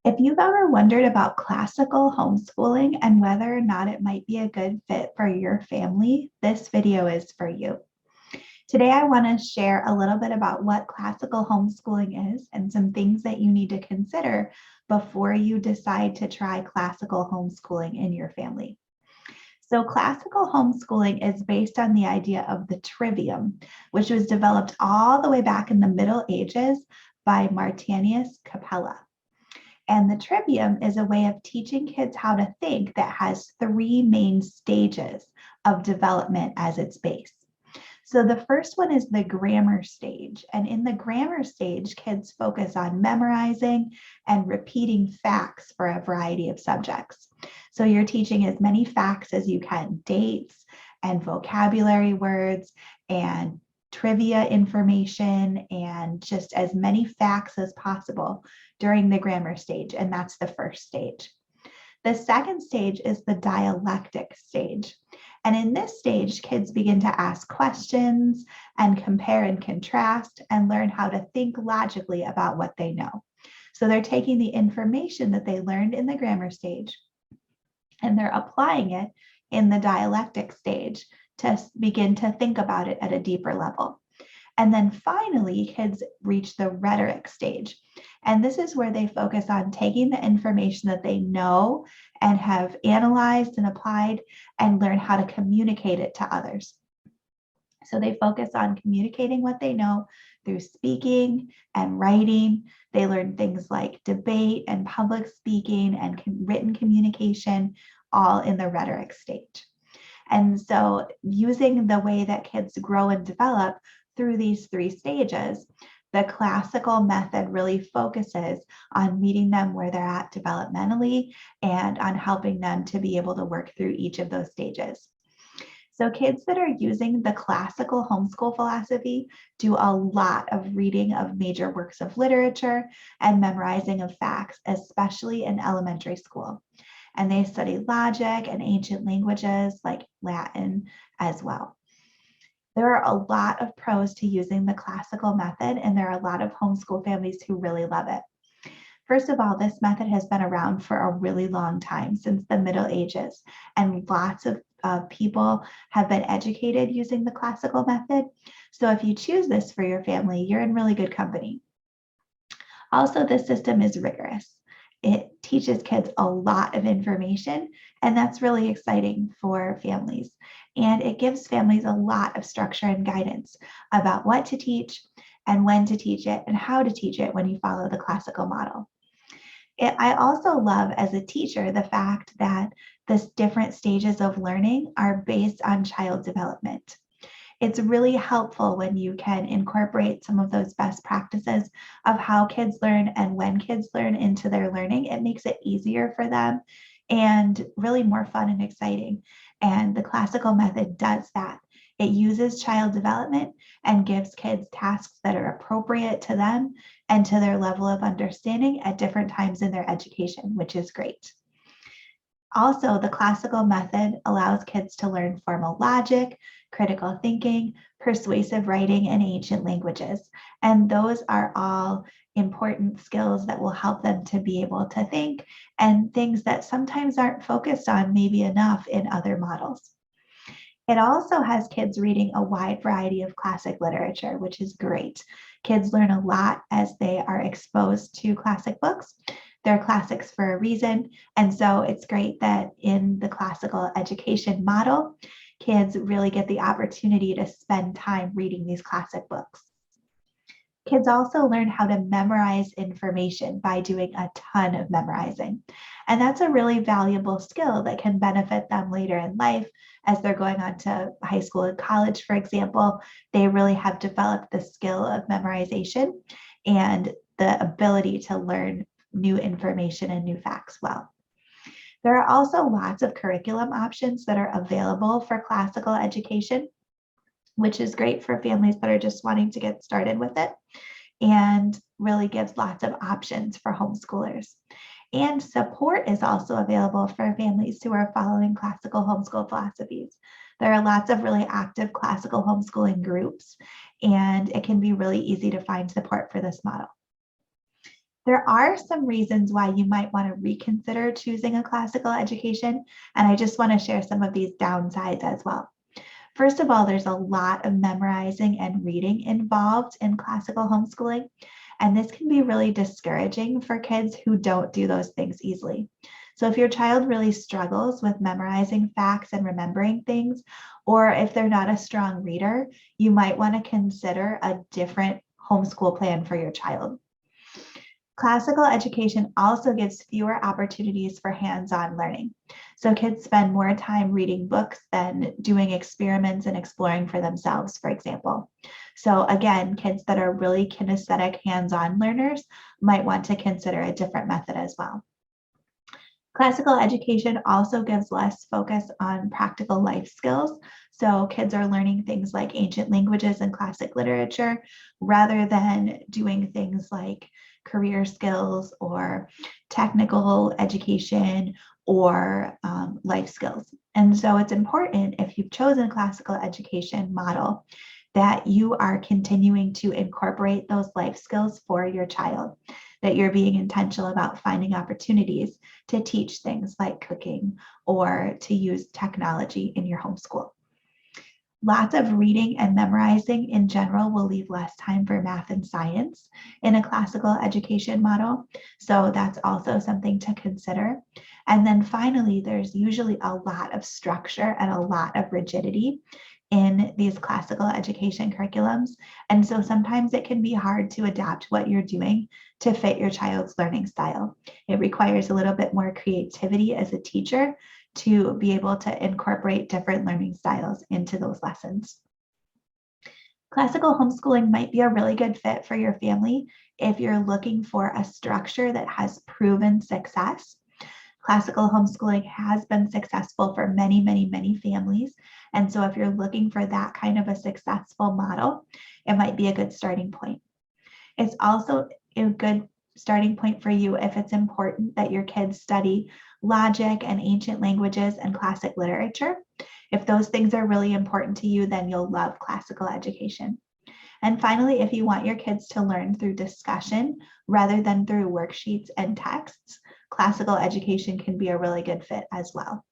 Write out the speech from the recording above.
If you've ever wondered about classical homeschooling and whether or not it might be a good fit for your family, this video is for you. Today, I want to share a little bit about what classical homeschooling is and some things that you need to consider before you decide to try classical homeschooling in your family. So classical homeschooling is based on the idea of the trivium, which was developed all the way back in the Middle Ages by Martianus Capella. And the trivium is a way of teaching kids how to think that has three main stages of development as its base. So the first one is the grammar stage. And in the grammar stage, kids focus on memorizing and repeating facts for a variety of subjects. So you're teaching as many facts as you can, dates and vocabulary words and trivia information and just as many facts as possible during the grammar stage. And that's the first stage. The second stage is the dialectic stage. And in this stage, kids begin to ask questions and compare and contrast and learn how to think logically about what they know. So they're taking the information that they learned in the grammar stage and they're applying it in the dialectic stage to begin to think about it at a deeper level. And then finally, kids reach the rhetoric stage. And this is where they focus on taking the information that they know and have analyzed and applied and learn how to communicate it to others. So they focus on communicating what they know through speaking and writing. They learn things like debate and public speaking and written communication, all in the rhetoric stage. And so using the way that kids grow and develop through these three stages, the classical method really focuses on meeting them where they're at developmentally and on helping them to be able to work through each of those stages. So kids that are using the classical homeschool philosophy do a lot of reading of major works of literature and memorizing of facts, especially in elementary school. And they study logic and ancient languages like Latin as well. There are a lot of pros to using the classical method, and there are a lot of homeschool families who really love it. First of all, this method has been around for a really long time, since the Middle Ages, and lots of people have been educated using the classical method. So if you choose this for your family, you're in really good company. Also, this system is rigorous. It teaches kids a lot of information, and that's really exciting for families. And it gives families a lot of structure and guidance about what to teach and when to teach it and how to teach it when you follow the classical model. I also love as a teacher the fact that the different stages of learning are based on child development. It's really helpful when you can incorporate some of those best practices of how kids learn and when kids learn into their learning. It makes it easier for them and really more fun and exciting. And the classical method does that. It uses child development and gives kids tasks that are appropriate to them and to their level of understanding at different times in their education, which is great. Also, the classical method allows kids to learn formal logic, critical thinking, persuasive writing, and ancient languages. And those are all important skills that will help them to be able to think, and things that sometimes aren't focused on maybe enough in other models. It also has kids reading a wide variety of classic literature, which is great. Kids learn a lot as they are exposed to classic books. They're classics for a reason. And so it's great that in the classical education model, kids really get the opportunity to spend time reading these classic books. Kids also learn how to memorize information by doing a ton of memorizing. And that's a really valuable skill that can benefit them later in life as they're going on to high school and college, for example. They really have developed the skill of memorization and the ability to learn new information and new facts well. There are also lots of curriculum options that are available for classical education, which is great for families that are just wanting to get started with it and really gives lots of options for homeschoolers. And support is also available for families who are following classical homeschool philosophies. There are lots of really active classical homeschooling groups, and it can be really easy to find support for this model. There are some reasons why you might want to reconsider choosing a classical education, and I just want to share some of these downsides as well. First of all, there's a lot of memorizing and reading involved in classical homeschooling, and this can be really discouraging for kids who don't do those things easily. So if your child really struggles with memorizing facts and remembering things, or if they're not a strong reader, you might want to consider a different homeschool plan for your child. Classical education also gives fewer opportunities for hands-on learning. So kids spend more time reading books than doing experiments and exploring for themselves, for example. So again, kids that are really kinesthetic hands-on learners might want to consider a different method as well. Classical education also gives less focus on practical life skills. So kids are learning things like ancient languages and classic literature rather than doing things like career skills or technical education or life skills. And so it's important, if you've chosen a classical education model, that you are continuing to incorporate those life skills for your child, that you're being intentional about finding opportunities to teach things like cooking or to use technology in your homeschool. Lots of reading and memorizing in general will leave less time for math and science in a classical education model. So that's also something to consider. And then finally, there's usually a lot of structure and a lot of rigidity in these classical education curriculums. And so sometimes it can be hard to adapt what you're doing to fit your child's learning style. It requires a little bit more creativity as a teacher to be able to incorporate different learning styles into those lessons. Classical homeschooling might be a really good fit for your family if you're looking for a structure that has proven success. Classical homeschooling has been successful for many, many, many families. And so if you're looking for that kind of a successful model, it might be a good starting point. It's also a good starting point for you if it's important that your kids study logic and ancient languages and classic literature. If those things are really important to you, then you'll love classical education. And finally, if you want your kids to learn through discussion rather than through worksheets and texts, classical education can be a really good fit as well.